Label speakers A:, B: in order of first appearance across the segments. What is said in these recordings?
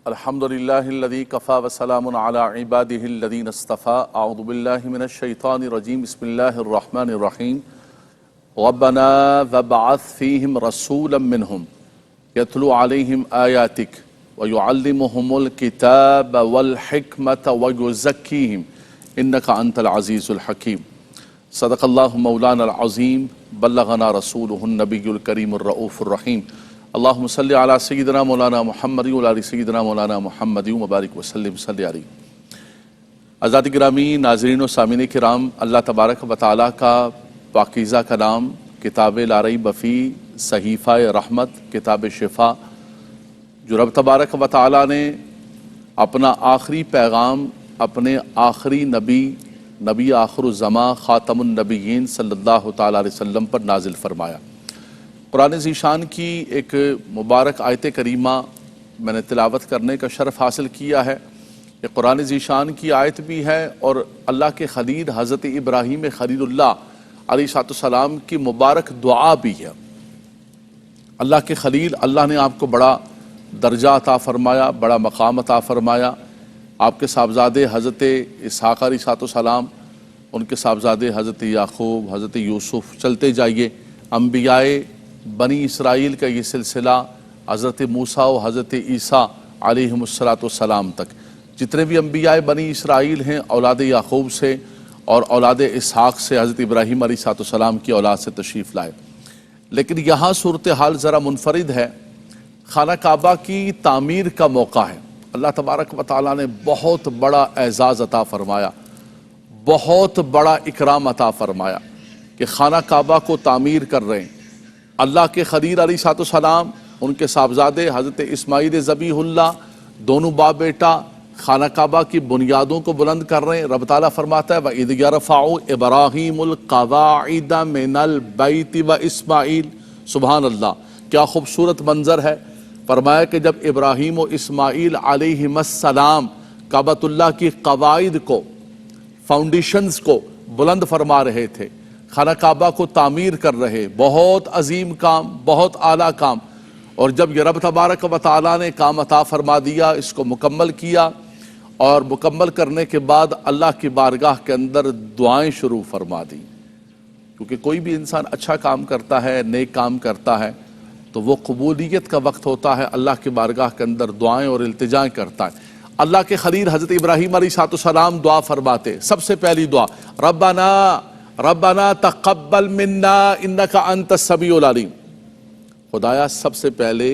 A: الحمدللہ الذی کفا وسلام علی عبادہ الذین اصطفیٰ اعوذ باللہ من الشیطان الرجیم بسم اللہ الرحمن الرحیم ربنا وابعث فیہم رسولا منہم یتلو علیہم آیاتک ویعلمہم الکتاب والحکمت ویزکیہم انکا انت العزیز الحکیم صدق اللہ مولانا العظیم بلغنا رسولہ النبی الکریم الرؤوف الرحیم اللہم صلی علی سیدنا مولانا محمد وعلی سیدنا مولانا محمد مبارک وسلم صلی علیہ۔ عزیزان گرامی، ناظرین و سامعین کرام، اللہ تبارک و تعالیٰ کا پاکیزہ کلام کتاب لا ریب فیہ صحیفہ رحمت، کتاب شفا، جو رب تبارک و تعالیٰ نے اپنا آخری پیغام اپنے آخری نبی آخر الزمان خاتم النبیین صلی اللہ تعالیٰ علیہ وسلم پر نازل فرمایا۔ قرآن ذیشان کی ایک مبارک آیت کریمہ میں نے تلاوت کرنے کا شرف حاصل کیا ہے۔ یہ قرآن ذیشان کی آیت بھی ہے اور اللہ کے خلیل حضرت ابراہیم خلیل اللہ علیہ السلام کی مبارک دعا بھی ہے۔ اللہ کے خلیل، اللہ نے آپ کو بڑا درجہ عطا فرمایا، بڑا مقام عطا فرمایا۔ آپ کے صاحبزادے حضرت اسحاق علیہ السلام، ان کے صاحبزادے حضرت یعقوب، حضرت یوسف، چلتے جائیے انبیاء بنی اسرائیل کا یہ سلسلہ حضرت موسیٰ و حضرت عیسیٰ علیہم السلام تک، جتنے بھی انبیاء بنی اسرائیل ہیں اولاد یعقوب سے اور اولاد اسحاق سے، حضرت ابراہیم علیہ السلام کی اولاد سے تشریف لائے۔ لیکن یہاں صورتحال ذرا منفرد ہے۔ خانہ کعبہ کی تعمیر کا موقع ہے۔ اللہ تبارک و تعالیٰ نے بہت بڑا اعزاز عطا فرمایا، بہت بڑا اکرام عطا فرمایا کہ خانہ کعبہ کو تعمیر کر رہے ہیں۔ اللہ کے خلیل علیہ السلام، ان کے صاحبزادے حضرت اسماعیل ذبیح اللہ، دونوں باپ بیٹا خانہ کعبہ کی بنیادوں کو بلند کر رہے ہیں۔ رب تعالیٰ فرماتا ہے وَإِذْ يَرْفَعُ إِبْرَاهِيمُ الْقَوَاعِدَ مِنَ الْبَيْتِ وَإِسْمَاعِيلُ۔ سبحان اللہ، کیا خوبصورت منظر ہے۔ فرمایا کہ جب ابراہیم و اسماعیل علیہ السلام کعبۃ اللہ کی قواعد کو، فاؤنڈیشنز کو بلند فرما رہے تھے، خانہ کعبہ کو تعمیر کر رہے، بہت عظیم کام، بہت اعلیٰ کام، اور جب یہ رب تبارک و تعالیٰ نے کام عطا فرما دیا، اس کو مکمل کیا، اور مکمل کرنے کے بعد اللہ کی بارگاہ کے اندر دعائیں شروع فرما دی۔ کیونکہ کوئی بھی انسان اچھا کام کرتا ہے، نیک کام کرتا ہے، تو وہ قبولیت کا وقت ہوتا ہے، اللہ کی بارگاہ کے اندر دعائیں اور التجائیں کرتا ہے۔ اللہ کے خلیل حضرت ابراہیم علیہ السلام دعا فرماتے، سب سے پہلی دعا ربنا تقبل منا انکا انت السمیع العلیم۔ خدایا سب سے پہلے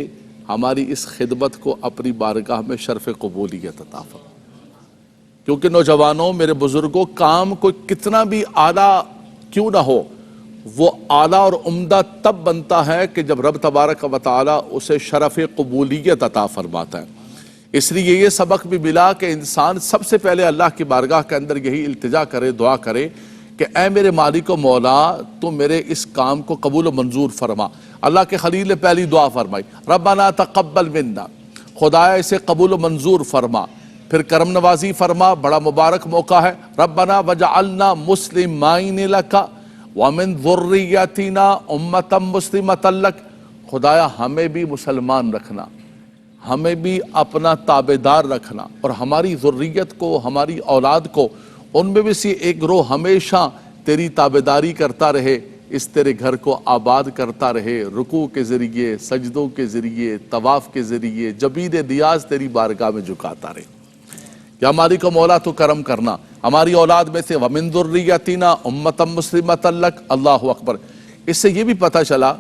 A: ہماری اس خدمت کو اپنی بارگاہ میں شرف قبولیت عطا فرما۔ کیونکہ نوجوانوں، میرے بزرگوں، کام کوئی کتنا بھی اعلیٰ کیوں نہ ہو، وہ اعلیٰ اور عمدہ تب بنتا ہے کہ جب رب تبارک و تعالیٰ اسے شرف قبولیت عطا فرماتا ہے۔ اس لیے یہ سبق بھی ملا کہ انسان سب سے پہلے اللہ کی بارگاہ کے اندر یہی التجا کرے، دعا کرے کہ اے میرے مالک و مولا، تو میرے اس کام کو قبول و منظور فرما۔ اللہ کے خلیل نے پہلی دعا فرمائی ربنا تقبل منا، خدایا اسے قبول و منظور فرما۔ پھر کرم نوازی فرما، بڑا مبارک موقع ہے، ربنا وجعلنا مسلمین لک ومن ذریتنا امتا مسلمتا لک۔ خدایا ہمیں بھی مسلمان رکھنا، ہمیں بھی اپنا تابعدار رکھنا، اور ہماری ذریت کو، ہماری اولاد کو، ان میں بھی سے ایک گروہ ہمیشہ تیری تابعداری کرتا رہے، اس تیرے گھر کو آباد کرتا رہے، رکوع کے ذریعے، سجدوں کے ذریعے، طواف کے ذریعے، جبین نیاز تیری بارگاہ میں جھکاتا رہے۔ یا مالک و مولا تو کرم کرنا، ہماری اولاد میں سے وَمِن ذُرِّيَّتِنَا أُمَّةً مُسْلِمَةً لَكَ۔ اللہ اکبر۔ اس سے یہ بھی پتہ چلا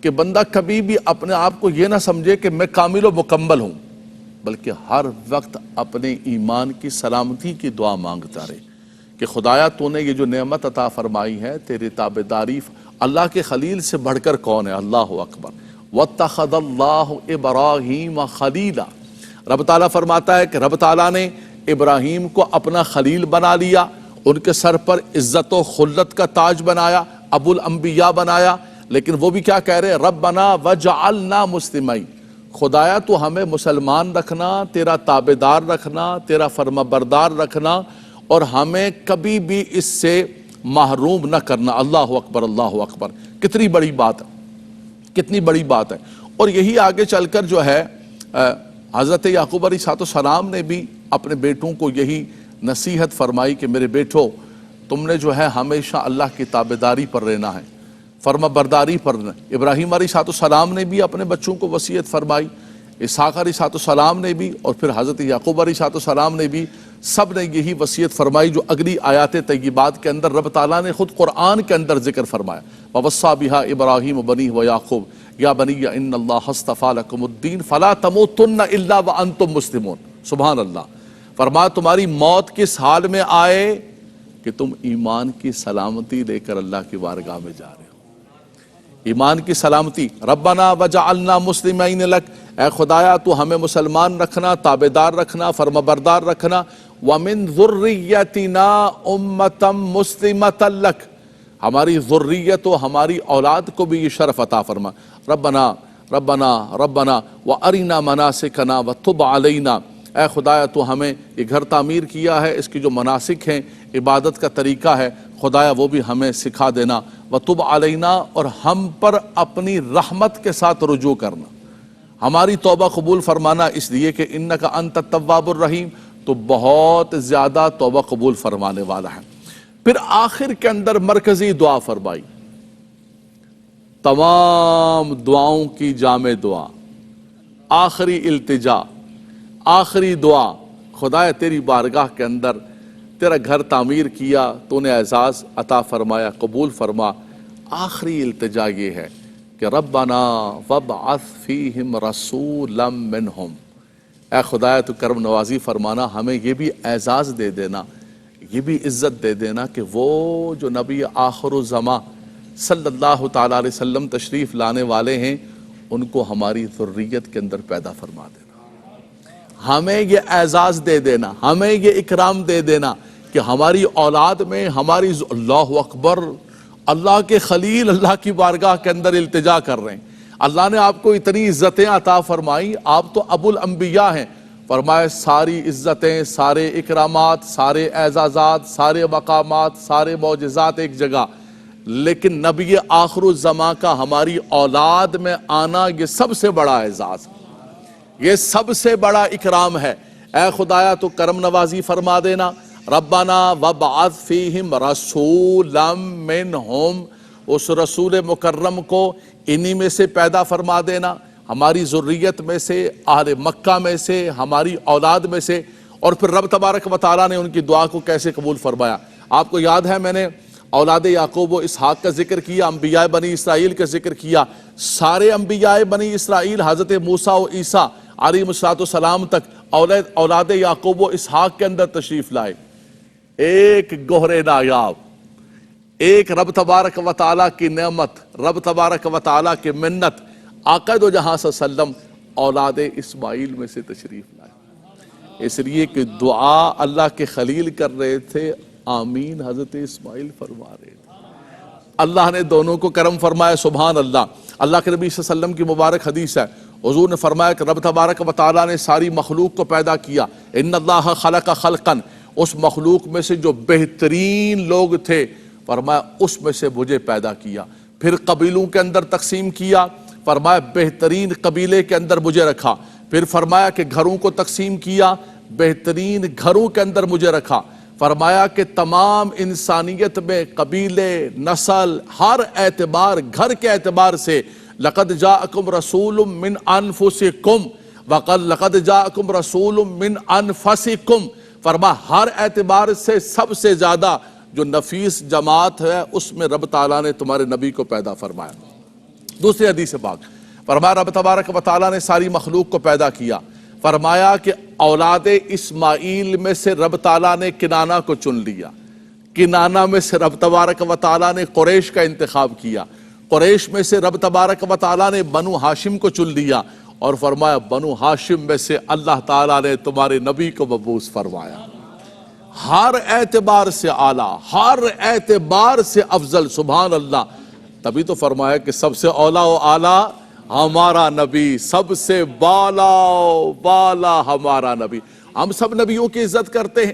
A: کہ بندہ کبھی بھی اپنے آپ کو یہ نہ سمجھے کہ میں کامل و مکمل ہوں، بلکہ ہر وقت اپنے ایمان کی سلامتی کی دعا مانگتا رہے کہ خدایا تو نے یہ جو نعمت عطا فرمائی ہے، تیری تابعداری۔ اللہ کے خلیل سے بڑھ کر کون ہے؟ اللہ اکبر۔ وَاتَّخَذَ اللَّهُ إِبْرَاهِيمَ خَلِيلًا۔ رب تعالیٰ فرماتا ہے کہ رب تعالیٰ نے ابراہیم کو اپنا خلیل بنا لیا، ان کے سر پر عزت و خلت کا تاج بنایا، ابو الانبیاء بنایا، لیکن وہ بھی کیا کہہ رہے؟ ربنا وجعلنا مسلمین۔ خدایا تو ہمیں مسلمان رکھنا، تیرا تابعدار رکھنا، تیرا فرما بردار رکھنا، اور ہمیں کبھی بھی اس سے محروم نہ کرنا۔ اللہ اکبر، اللہ اکبر۔ کتنی بڑی بات ہے، کتنی بڑی بات ہے۔ اور یہی آگے چل کر جو ہے حضرت یعقوب علیہ السلام نے بھی اپنے بیٹوں کو یہی نصیحت فرمائی کہ میرے بیٹو تم نے جو ہے ہمیشہ اللہ کی تابعداری پر رہنا ہے، فرما برداری پر رہنا۔ ابراہیم علیہ السلام نے بھی اپنے بچوں کو وصیت فرمائی، اسحاق علیہ السلام نے بھی، اور پھر حضرت یعقوب علیہ السلام نے بھی، سب نے یہی وصیت فرمائی جو اگلی آیات طیبات کے اندر رب تعالیٰ نے خود قرآن کے اندر ذکر فرمایا۔ وَوَصَّىٰ بِهَا إِبْرَاهِيمُ بَنِيهِ وَيَعْقُوبُ يَا بَنِيَّ إِنَّ اللَّهَ اصْطَفَىٰ لَكُمُ الدِّينَ فَلَا تَمُوتُنَّ إِلَّا وَأَنتُم مُسْلِمُونَ۔ سبحان اللہ۔ فرمایا تمہاری موت کس حال میں آئے کہ تم ایمان کی سلامتی لے کر اللہ کی بارگاہ میں جا رہے ہو، ایمان کی سلامتی۔ ربنا وجعلنا مسلمین لک، اے خدایا تو ہمیں مسلمان رکھنا، تابعدار رکھنا، فرمانبردار رکھنا۔ ومن ذریتنا امتا مسلمتا لک، ہماری ذریت و ہماری اولاد کو بھی یہ شرف عطا فرما۔ ربنا ربنا ربنا وارنا مناسکنا وتب علینا، اے خدایا تو ہمیں یہ گھر تعمیر کیا ہے، اس کی جو مناسک ہیں، عبادت کا طریقہ ہے، خدایا وہ بھی ہمیں سکھا دینا۔ وتب علینا، اور ہم پر اپنی رحمت کے ساتھ رجوع کرنا، ہماری توبہ قبول فرمانا، اس لیے کہ انک انت التواب الرحیم، تو بہت زیادہ توبہ قبول فرمانے والا ہے۔ پھر آخر کے اندر مرکزی دعا فرمائی، تمام دعاؤں کی جامع دعا، آخری التجا، آخری دعا، خدایا تیری بارگاہ کے اندر تیرا گھر تعمیر کیا، تو نے اعزاز عطا فرمایا، قبول فرما۔ آخری التجا یہ ہے کہ ربنا وابعث فیہم رسولا منہم، اے خدایا تو کرم نوازی فرمانا، ہمیں یہ بھی اعزاز دے دینا، یہ بھی عزت دے دینا کہ وہ جو نبی آخر الزماں صلی اللہ تعالیٰ علیہ وسلم تشریف لانے والے ہیں، ان کو ہماری ذریت کے اندر پیدا فرما دینا، ہمیں یہ اعزاز دے دینا، ہمیں یہ اکرام دے دینا کہ ہماری اولاد میں ہماری اللہ اکبر، اللہ کے خلیل اللہ کی بارگاہ کے اندر التجا کر رہے ہیں۔ اللہ نے آپ کو اتنی عزتیں عطا فرمائی، آپ تو ابو الانبیاء ہیں، فرمائے ساری عزتیں، سارے اکرامات، سارے اعزازات، سارے مقامات، سارے معجزات ایک جگہ، لیکن نبی آخر الزماں کا ہماری اولاد میں آنا یہ سب سے بڑا اعزاز ہے، یہ سب سے بڑا اکرام ہے۔ اے خدایا تو کرم نوازی فرما دینا۔ ربنا وابعث فیہم رسولا منہم، اس رسول مکرم کو انہی میں سے پیدا فرما دینا، ہماری ذریت میں سے، اہل مکہ میں سے، ہماری اولاد میں سے۔ اور پھر رب تبارک و تعالیٰ نے ان کی دعا کو کیسے قبول فرمایا۔ آپ کو یاد ہے میں نے اولاد یعقوب و اسحاق کا ذکر کیا، انبیاء بنی اسرائیل کا ذکر کیا، سارے انبیاء بنی اسرائیل حضرت موسیٰ و عیسیٰ علیہ السلام تک اولاد یعقوب و اسحاق کے اندر تشریف لائے۔ ایک گوہر نایاب، ایک رب تبارک و تعالیٰ کی نعمت، رب تبارک و تعالیٰ کی منت، آقا دو جہاں صلی اللہ علیہ وسلم اولاد اسماعیل میں سے تشریف لائے، اس لیے کہ دعا اللہ کے خلیل کر رہے تھے، آمین حضرت اسماعیل فرما رہے تھے، اللہ نے دونوں کو کرم فرمایا۔ سبحان اللہ۔ اللہ کے نبی صلی اللہ علیہ وسلم کی مبارک حدیث ہے، حضور نے فرمایا کہ رب تبارک و تعالیٰ نے ساری مخلوق کو پیدا کیا، ان اللہ خلق خلقا، اس مخلوق میں سے جو بہترین لوگ تھے، فرمایا اس میں سے مجھے پیدا کیا، پھر قبیلوں کے اندر تقسیم کیا، فرمایا بہترین قبیلے کے اندر مجھے رکھا، پھر فرمایا کہ گھروں کو تقسیم کیا، بہترین گھروں کے اندر مجھے رکھا، فرمایا کہ تمام انسانیت میں قبیلے، نسل، ہر اعتبار، گھر کے اعتبار سے لقد جاءکم رسول من انفسکم لقد جاءکم رسول من انفسکم، فرمایا ہر اعتبار سے سب سے زیادہ جو نفیس جماعت ہے اس میں رب تعالیٰ نے تمہارے نبی کو پیدا فرمایا۔ دوسری حدیث پاک فرمایا رب تبارک و تعالیٰ نے ساری مخلوق کو پیدا کیا، فرمایا کہ اولاد اسماعیل میں سے رب تعالیٰ نے کنانہ کو چن لیا، کنانہ میں سے رب تبارک و تعالیٰ نے قریش کا انتخاب کیا، قریش میں سے رب تبارک و تعالیٰ نے بنو ہاشم کو چن لیا، اور فرمایا بنو ہاشم میں سے اللہ تعالیٰ نے تمہارے نبی کو مبعوث فرمایا، ہر اعتبار سے اعلیٰ، ہر اعتبار سے افضل۔ سبحان اللہ۔ تبھی تو فرمایا کہ سب سے اولیٰ و اعلیٰ ہمارا نبی، سب سے بالا و بالا ہمارا نبی۔ ہم سب نبیوں کی عزت کرتے ہیں،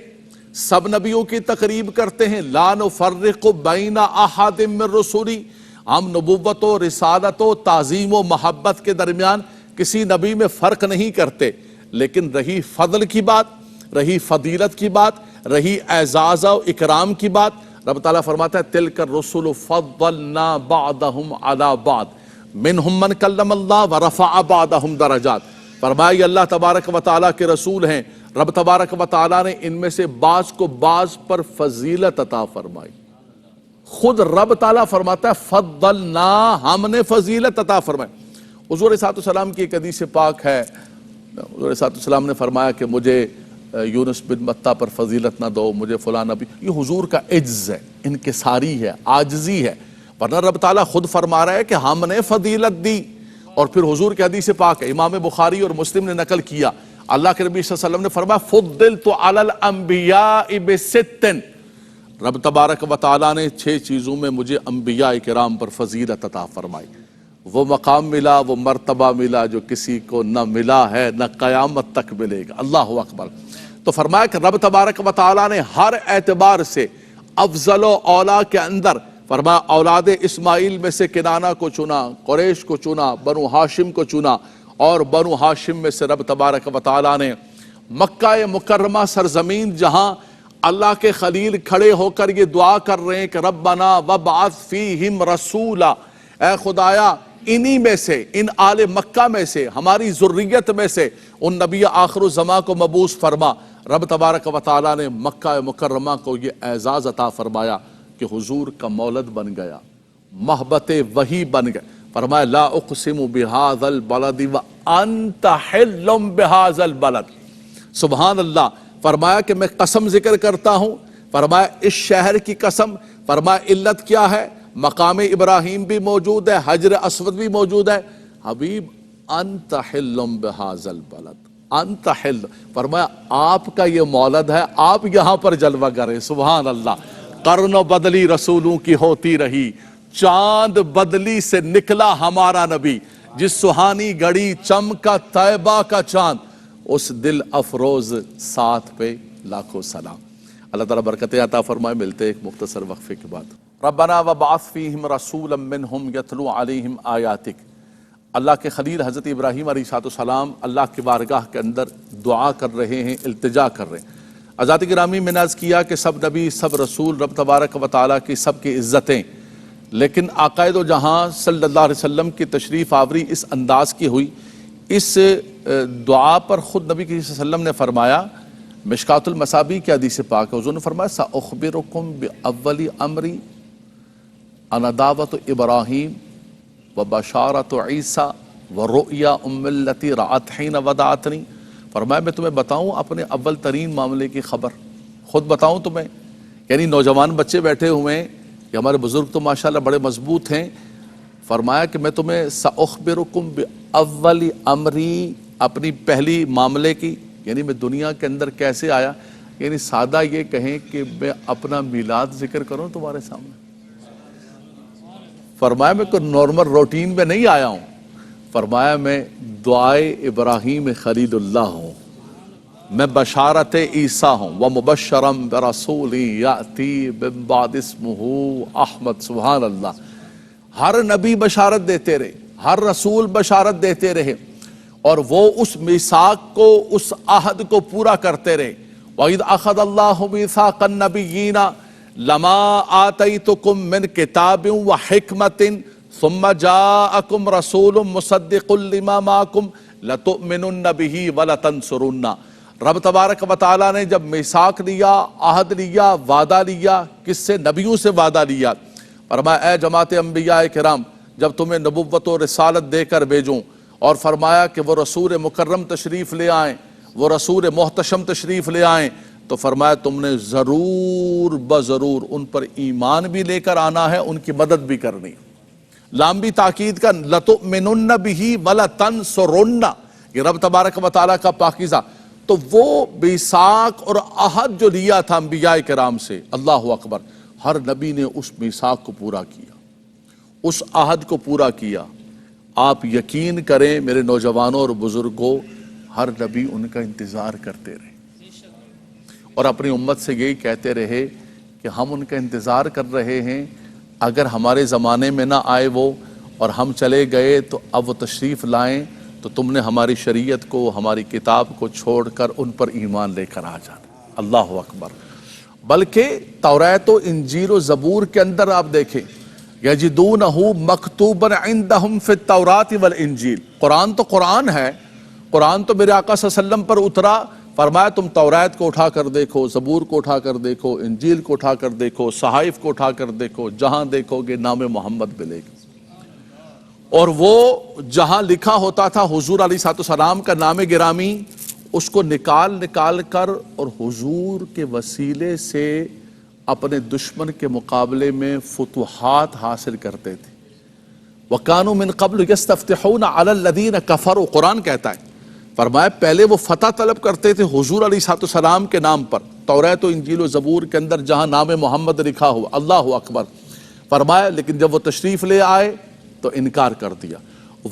A: سب نبیوں کی تقریب کرتے ہیں، لا نفرق بین احد من رسولی، ہم نبوت و رسالت و تعظیم و محبت کے درمیان کسی نبی میں فرق نہیں کرتے، لیکن رہی فضل کی بات، رہی فضیلت کی بات، رہی اعزاز و اکرام کی بات، رب تعالیٰ فرماتا ہے تلک الرسل فضلنا بعضهم علی بعض منہم من کلم اللہ ورفع بعضهم درجات۔ فرمایا یہ اللہ تبارک و تعالیٰ کے رسول ہیں، رب تبارک و تعالیٰ نے ان میں سے بعض کو بعض پر فضیلت عطا فرمائی۔ خود رب تعالیٰ فرماتا ہے فضلنا، ہم نے فضیلت عطا فرمائی۔ حضور علیہ السلام کی ایک حدیث پاک ہے، حضور علیہ السلام نے فرمایا کہ مجھے یونس بن متہ پر فضیلت نہ دو، مجھے فلاں نبی۔ یہ حضور کا عجز ہے، انکساری ہے، عاجزی ہے، ورنہ رب تعالیٰ خود فرما رہا ہے کہ ہم نے فضیلت دی۔ اور پھر حضور کی حدیث پاک ہے، امام بخاری اور مسلم نے نقل کیا، اللہ کے نبی صلی اللہ علیہ وسلم نے فرمایا فضلت علی الانبیاء بست، رب تبارک و تعالیٰ نے 6 چیزوں میں مجھے انبیاء کرام پر فضیلت عطا فرمائی۔ وہ مقام ملا، وہ مرتبہ ملا جو کسی کو نہ ملا ہے نہ قیامت تک ملے گا۔ اللہ اکبر۔ تو فرمایا کہ رب تبارک و تعالیٰ نے ہر اعتبار سے افضل و اولا کے اندر فرمایا اولاد اسماعیل میں سے کنانہ کو چنا، قریش کو چنا، بنو ہاشم کو چنا، اور بنو ہاشم میں سے رب تبارک و تعالیٰ نے مکہ مکرمہ سرزمین جہاں اللہ کے خلیل کھڑے ہو کر یہ دعا کر رہے ہیں کہ ربنا وابعث فیہم رسولا، اے خدایا انہی میں سے، ان آل مکہ میں سے، ہماری ذریت میں سے ان نبی آخر الزمان کو مبعوث فرما۔ رب تبارک و تعالیٰ نے مکہ مکرمہ کو یہ اعزاز عطا فرمایا کہ حضور کا مولد بن گیا، محبت وحی بن گئے۔ فرمایا لا اقسم بہذا البلد وانت حل بہذا البلد، سبحان اللہ۔ فرمایا کہ میں قسم ذکر کرتا ہوں، فرمایا اس شہر کی قسم، فرمایا علت کیا ہے؟ مقام ابراہیم بھی موجود ہے، حجر اسود بھی موجود ہے، حبیب انت حل بہذا البلد، انت حل، فرمایا آپ کا یہ مولد ہے، آپ یہاں پر جلوہ کریں، سبحان اللہ۔ قرن و بدلی رسولوں کی ہوتی رہی، چاند بدلی سے نکلا ہمارا نبی، جس سہانی گھڑی چمکا طیبہ کا چاند، اس دل افروز ساتھ پہ لاکھوں سلام۔ اللہ تعالیٰ برکتیں عطا فرمائے۔ ملتے ایک مختصر وقفے کے بعد۔ ربنا وابعث فیہم رسولا منہم یتلو علیہم آیاتک، اللہ کے خلیل حضرت ابراہیم علیہ السلام اللہ کی بارگاہ کے اندر دعا کر رہے ہیں، التجا کر رہے ہیں۔ حضرات گرامی میں نے عرض کیا کہ سب نبی، سب رسول رب تبارک و تعالیٰ کی سب کی عزتیں، لیکن آقا دو جہاں صلی اللہ علیہ وسلم کی تشریف آوری اس انداز کی ہوئی، اس دعا پر خود نبی صلی اللہ علیہ وسلم نے فرمایا، مشکات المصابیح کی حدیث پاک ہے، حضور نے فرمایا سأخبرکم بأول امری انا دعوت ابراہیم وبشارت عیسیٰ ورؤیا ام التی رأت حین ودعتنی، فرمایا میں تمہیں بتاؤں اپنے اول ترین معاملے کی خبر، خود بتاؤں تمہیں، یعنی نوجوان بچے بیٹھے ہوئے ہیں، کہ ہمارے بزرگ تو ماشاءاللہ بڑے مضبوط ہیں، فرمایا کہ میں تمہیں سأخبرکم بأول امری، اپنی پہلی معاملے کی، یعنی میں دنیا کے اندر کیسے آیا، یعنی سادہ یہ کہیں کہ میں اپنا میلاد ذکر کروں تمہارے سامنے۔ فرمایا میں کوئی نارمل روٹین میں نہیں آیا ہوں، فرمایا میں دعائے ابراہیم خلیل اللہ ہوں، میں بشارت عیسیٰ ہوں، ومبشرم برسول یأتی من بعد اسمہ احمد، سبحان اللہ۔ ہر نبی بشارت دیتے رہے، ہر رسول بشارت دیتے رہے، اور وہ اس میثاق کو، اس عہد کو پورا کرتے رہے۔ وَإِذْ أَخَذَ اللَّهُ مِيثَاقَ النَّبِيِّينَ لَمَا آتَيْتُكُم مِّن كِتَابٍ وَحِكْمَةٍ ثُمَّ جَاءَكُمْ رَسُولٌ مُصَدِّقٌ لِّمَا مَعَكُمْ لَتُؤْمِنُنَّ بِهِ وَلَتَنصُرُنَّ۔ رب تبارک و تعالیٰ نے جب میثاق لیا، عہد لیا، وعدہ لیا، کس سے؟ نبیوں سے وعدہ لیا۔ فرمایا اے جماعت انبیاء کرام، جب تمہیں نبوت و رسالت دے کر بھیجوں، اور فرمایا کہ وہ رسول مکرم تشریف لے آئیں، وہ رسول محتشم تشریف لے آئیں، تو فرمایا تم نے ضرور بضرور ان پر ایمان بھی لے کر آنا ہے، ان کی مدد بھی کرنی۔ لام بھی تاکید کا، لَتُؤْمِنُنَّ بِهِ وَلَتَنْصُرُنَّ، یہ رب تبارک و تعالیٰ کا پاکیزہ۔ تو وہ میثاق اور عہد جو لیا تھا انبیاء کرام سے، اللہ اکبر، ہر نبی نے اس میثاق کو پورا کیا، اس عہد کو پورا کیا۔ آپ یقین کریں میرے نوجوانوں اور بزرگوں، ہر نبی ان کا انتظار کرتے رہے، اور اپنی امت سے یہی کہتے رہے کہ ہم ان کا انتظار کر رہے ہیں، اگر ہمارے زمانے میں نہ آئے وہ اور ہم چلے گئے تو اب وہ تشریف لائیں تو تم نے ہماری شریعت کو، ہماری کتاب کو چھوڑ کر ان پر ایمان لے کر آ جانا۔ اللہ اکبر۔ بلکہ توریت و انجیل و زبور کے اندر آپ دیکھیں، یجدونہ مکتوبا عندہم فی التوراۃ والانجیل، قرآن تو قرآن ہے، قرآن تو میرے آقا صلی اللہ علیہ وسلم پر اترا، فرمایا تم توریت کو اٹھا کر دیکھو، زبور کو اٹھا کر دیکھو، انجیل کو اٹھا کر دیکھو، صحائف کو اٹھا کر دیکھو، جہاں دیکھو گے نام محمد ملے گا۔ اور وہ جہاں لکھا ہوتا تھا حضور علیہ السلام کا نام گرامی، اس کو نکال کر اور حضور کے وسیلے سے اپنے دشمن کے مقابلے میں فتوحات حاصل کرتے تھے۔ وَكَانُوا مِن قَبْلُ يَسْتَفْتِحُونَ عَلَى الَّذِينَ كَفَرُوا، قرآن کہتا ہے، فرمایا پہلے وہ فتح طلب کرتے تھے حضور علیہ السلام کے نام پر، توریت و انجیل و زبور کے اندر جہاں نام محمد لکھا ہوا۔ اللہ اکبر۔ فرمایا لیکن جب وہ تشریف لے آئے تو انکار کر دیا۔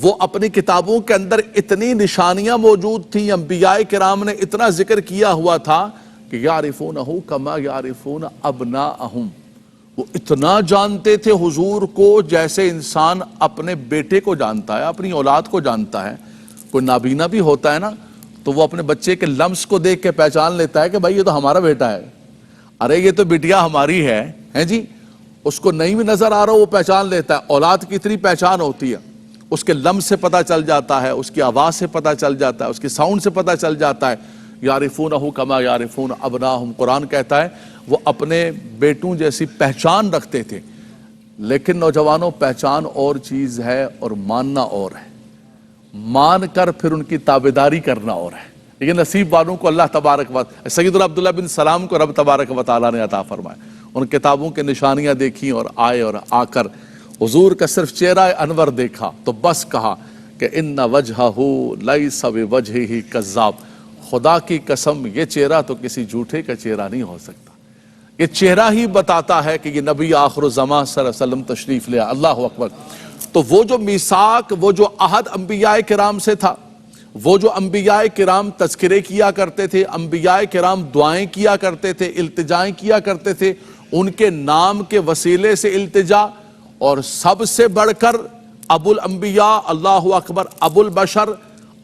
A: وہ اپنی کتابوں کے اندر اتنی نشانیاں موجود تھیں، انبیاء کرام نے اتنا ذکر کیا ہوا تھا کہ یعرفونہ کما یعرفون ابناءہم، وہ اتنا جانتے تھے حضور کو جیسے انسان اپنے بیٹے کو جانتا ہے، اپنی اولاد کو جانتا ہے۔ کوئی نابینا بھی ہوتا ہے نا تو وہ اپنے بچے کے لمس کو دیکھ کے پہچان لیتا ہے کہ بھائی یہ تو ہمارا بیٹا ہے، ارے یہ تو بٹیا ہماری ہے جی۔ اس کو نہیں بھی نظر آ رہا وہ پہچان لیتا ہے۔ اولاد کی اتنی پہچان ہوتی ہے، اس کے لمس سے پتہ چل جاتا ہے، اس کی آواز سے پتہ چل جاتا ہے، اس کی ساؤنڈ سے پتہ چل جاتا ہے۔ یعرفونہ کما یعرفون ابناہم، قرآن کہتا ہے وہ اپنے بیٹوں جیسی پہچان رکھتے تھے۔ لیکن نوجوانوں، پہچان اور چیز ہے اور ماننا اور ہے، مان کر پھر ان کی تابعداری کرنا اور ہے۔ لیکن نصیب والوں کو اللہ تبارک و تعالی، سیدنا عبداللہ بن سلام کو رب تبارک و تعالی نے عطا فرمایا، ان کتابوں کے نشانیاں دیکھیں اور آئے اور آ کر حضور کا صرف چہرہ انور دیکھا تو بس کہا کہ ان وجہہ لیس بوجہہ کذاب، خدا کی قسم یہ چہرہ تو کسی جھوٹے کا چہرہ نہیں ہو سکتا، یہ چہرہ ہی بتاتا ہے کہ یہ نبی آخر الزمان صلی اللہ علیہ وسلم تشریف لے۔ اللہ اکبر۔ تو وہ جو میثاق، وہ جو عہد انبیاء کرام سے تھا، وہ جو انبیاء کرام تذکرے کیا کرتے تھے، انبیاء کرام دعائیں کیا کرتے تھے، التجائیں کیا کرتے تھے، ان کے نام کے وسیلے سے التجا، اور سب سے بڑھ کر ابو الانبیاء، اللہ اکبر، ابو البشر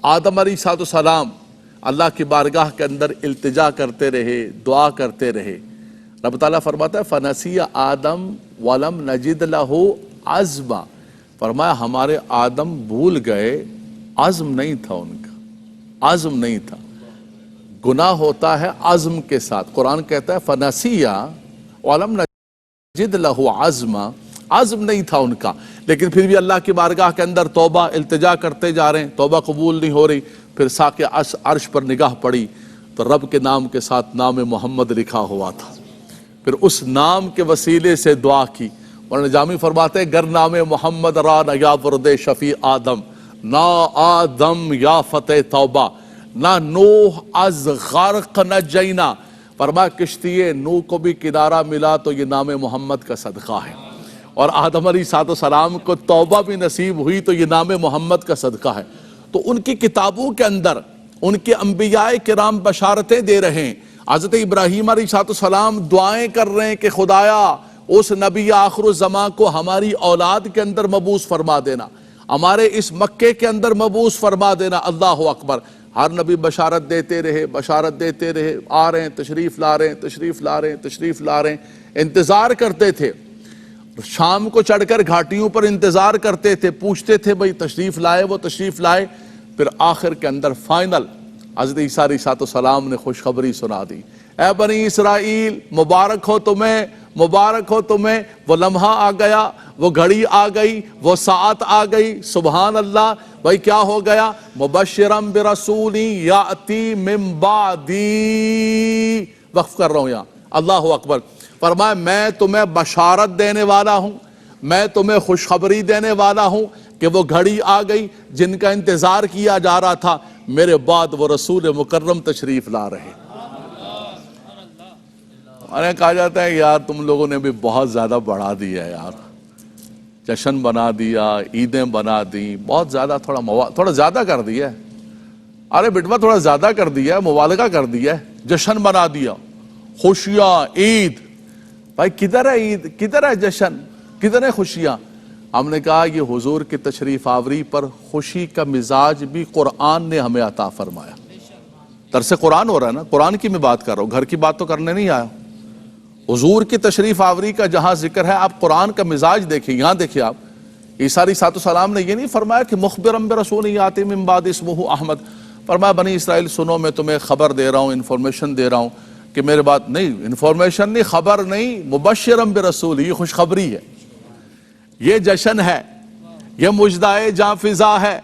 A: آدم علیہ السلام اللہ کی بارگاہ کے اندر التجا کرتے رہے، دعا کرتے رہے۔ رب تعالیٰ فرماتا ہے فَنَسِيَ آدم وَلَمْ نَجِدْ لَهُ عَزْمًا، فرمایا ہمارے آدم بھول گئے، عزم نہیں تھا ان کا، عزم نہیں تھا۔ گناہ ہوتا ہے عزم کے ساتھ، قرآن کہتا ہے فَنَسِيَ وَلَمْ نَجِدْ لَهُ عَزْمًا، عزم نہیں تھا ان کا، لیکن پھر بھی اللہ کی بارگاہ کے اندر توبہ التجا کرتے جا رہے ہیں، توبہ قبول نہیں ہو رہی۔ پھر ساق عرش پر نگاہ پڑی تو رب کے نام کے ساتھ نام محمد لکھا ہوا تھا، پھر اس نام کے وسیلے سے دعا کی۔ اور جامی فرماتے ہیں گر نام محمد را نہ یا ورد شفیع آدم، نہ آدم یا فتح توبہ، نہ نوح از غرق نجینا، فرمایا کشتی نوح کو بھی کنارہ ملا تو یہ نام محمد کا صدقہ ہے، اور آدم علیہ السلام کو توبہ بھی نصیب ہوئی تو یہ نام محمد کا صدقہ ہے۔ تو ان کی کتابوں کے اندر ان کے انبیاء کرام بشارتیں دے رہے ہیں۔ حضرت ابراہیم علیہ السلام دعائیں کر رہے ہیں کہ خدایا اس نبی آخر الزمان کو ہماری اولاد کے اندر مبعوث فرما دینا، ہمارے اس مکے کے اندر مبعوث فرما دینا۔ اللہ اکبر۔ ہر نبی بشارت دیتے رہے، بشارت دیتے رہے، آ رہے ہیں، تشریف لا رہے ہیں، تشریف لا رہے ہیں، تشریف لا رہے ہیں، انتظار کرتے تھے۔ شام کو چڑھ کر گھاٹیوں پر انتظار کرتے تھے، پوچھتے تھے بھئی تشریف لائے، وہ تشریف لائے۔ پھر آخر کے اندر فائنل حضرت عیسیٰ علیہ السلام نے خوشخبری سنا دی، اے بنی اسرائیل مبارک ہو تمہیں، مبارک ہو تمہیں، وہ لمحہ آ گیا، وہ گھڑی آ گئی، وہ ساعت آ گئی۔ سبحان اللہ۔ بھائی کیا ہو گیا؟ مبشرم برسول یاتی من بعدی، وقف کر رہا ہوں یہاں، اللہ اکبر۔ فرمایا میں تمہیں بشارت دینے والا ہوں، میں تمہیں خوشخبری دینے والا ہوں کہ وہ گھڑی آ گئی جن کا انتظار کیا جا رہا تھا، میرے بعد وہ رسول مکرم تشریف لا رہے۔ انہیں کہا جاتا ہے یار تم لوگوں نے بھی بہت زیادہ بڑھا دیا ہے یار، جشن بنا دیا، عیدیں بنا دی، بہت زیادہ، تھوڑا زیادہ کر دیا ہے۔ ارے بٹوا تھوڑا زیادہ کر دیا ہے، مبالغہ کر دیا ہے، جشن بنا دیا، خوشیاں، عید۔ بھائی کدھر ہے عید، کدھر ہے جشن، کدھر ہے خوشیاں؟ ہم نے کہا یہ حضور کی تشریف آوری پر خوشی کا مزاج بھی قرآن نے ہمیں عطا فرمایا. درس قرآن ہو رہا ہے نا, قرآن کی میں بات کر رہا ہوں, گھر کی بات تو کرنے نہیں آیا. حضور کی تشریف آوری کا جہاں ذکر ہے, آپ قرآن کا مزاج دیکھیں. یہاں دیکھیں آپ, عیسیٰ علیہ السلام نے یہ نہیں فرمایا کہ مخبرم برسول یاتی من بعد اسمہ احمد. فرمایا بنی اسرائیل سنو, میں تمہیں خبر دے رہا ہوں, انفارمیشن دے رہا ہوں کہ میرے بات نہیں, انفارمیشن نہیں, خبر نہیں, مبشرم برسول, یہ خوشخبری ہے, یہ جشن ہے, یہ مجدائے جاں فضا ہے,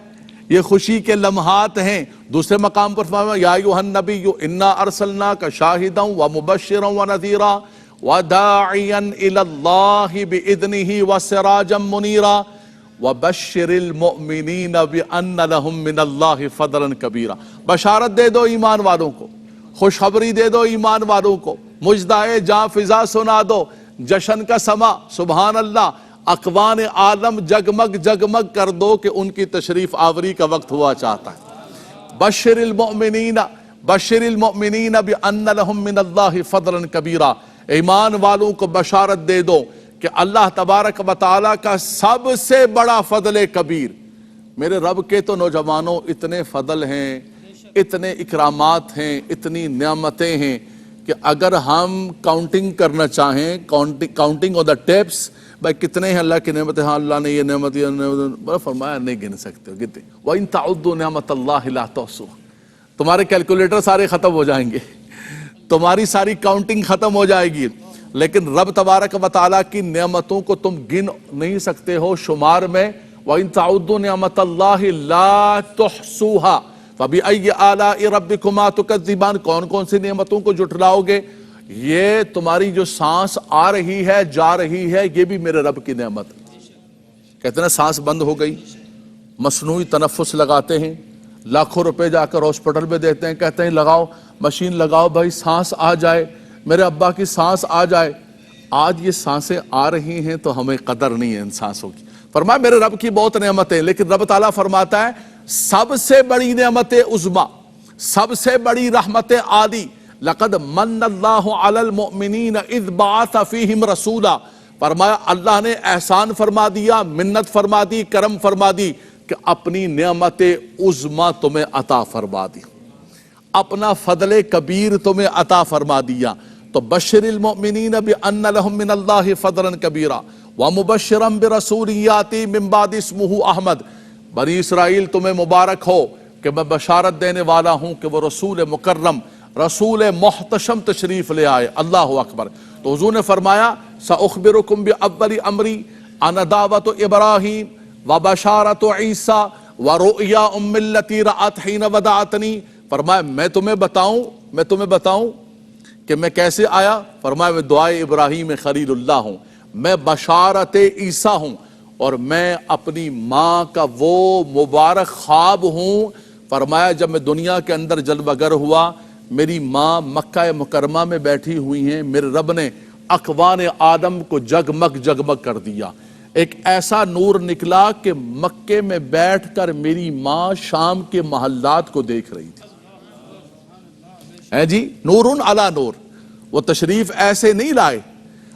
A: یہ خوشی کے لمحات ہیں. دوسرے مقام پر فرمایا یا ایھا النبی انا ارسلناک شاہدا ومبشرا ونذیرا وداعیا الی اللہ باذنہ وسراجا منیرا وبشر المؤمنین بان لہم من اللہ فضلا کبیرا. بشارت دے دو ایمان والوں کو, خوشخبری دے دو ایمان والوں کو, مجدائے جاں فضا سنا دو, جشن کا سما. سبحان اللہ, اقوام عالم جگمگ جگمگ کر دو کہ ان کی تشریف آوری کا وقت ہوا چاہتا ہے. بشر المؤمنین بان لہم من اللہ فضلا کبیرا. ایمان والوں کو بشارت دے دو کہ اللہ تبارک و تعالیٰ کا سب سے بڑا فضل کبیر. میرے رب کے تو نوجوانوں اتنے فضل ہیں, اتنے اکرامات ہیں, اتنی نعمتیں ہیں کہ اگر ہم کاؤنٹنگ کرنا چاہیں, کاؤنٹنگ آن دا ٹیپس, بھائی کتنے ہیں اللہ کی نعمتیں, ہاں اللہ نے یہ نعمت, فرمایا نہیں گن سکتے. گنتے وَإِن تَعُدُّوا نِعْمَةَ اللَّهِ لَا تُحْصُوهَا. تمہارے کیلکولیٹر سارے ختم ہو جائیں گے, تمہاری ساری کاؤنٹنگ ختم ہو جائے گی, لیکن رب تبارک و تعالیٰ کی نعمتوں کو تم گن نہیں سکتے ہو شمار میں. وَإِن تَعُدُّوا نِعْمَةَ اللَّهِ لَا تُحْصُوهَا فَبِأَيِّ آلَاءِ رَبِّكُمَا تُكَذِّبَانِ. کون کون سی نعمتوں کو جھٹلاؤ گے؟ یہ تمہاری جو سانس آ رہی ہے, جا رہی ہے, یہ بھی میرے رب کی نعمت. کہتے ہیں سانس بند ہو گئی, مصنوعی تنفس لگاتے ہیں, لاکھوں روپے جا کر ہاسپٹل میں دیتے ہیں, کہتے ہیں لگاؤ مشین لگاؤ بھائی سانس آ جائے, میرے ابا کی سانس آ جائے. آج یہ سانسیں آ رہی ہیں تو ہمیں قدر نہیں ہے ان سانسوں کی. فرمایا میرے رب کی بہت نعمتیں, لیکن رب تعالیٰ فرماتا ہے سب سے بڑی نعمت عظمیٰ, سب سے بڑی رحمت عالی, لقد من اللہ علی المؤمنین اذ بعث فیہم رسولا. فرمایا اللہ نے احسان فرما دیا, منت فرما دی, کرم فرما دی کہ اپنی نعمت عظمیٰ تمہیں عطا فرما دی, اپنا فضل کبیر تمہیں عطا فرما دیا. تو بشر المؤمنین بان لہم من اللہ فضلا کبیرا ومبشرا برسول یاتی من بعد اسمہ احمد. بنی اسرائیل تمہیں مبارک ہو کہ میں بشارت دینے والا ہوں کہ وہ رسول مکرم, رسول محتشم تشریف لے آئے. اللہ اکبر. تو حضور نے فرمایا سأخبرکم بأول امری انا دعوت ابراہیم وبشارت عیسیٰ ورؤیا ام التی رأت حین ودعتنی. فرمایا میں تمہیں بتاؤں کہ میں کیسے آیا. فرمایا میں دعائے ابراہیم خلیل اللہ ہوں, میں بشارت عیسیٰ ہوں, اور میں اپنی ماں کا وہ مبارک خواب ہوں. فرمایا جب میں دنیا کے اندر جلوہ گر ہوا, میری ماں مکہ مکرمہ میں بیٹھی ہوئی ہیں, میرے رب نے اقوام آدم کو جگمگ جگمگ کر دیا. ایک ایسا نور نکلا کہ مکے میں بیٹھ کر میری ماں شام کے محلات کو دیکھ رہی تھی. ہے جی, نورن علی نور. وہ تشریف ایسے نہیں لائے,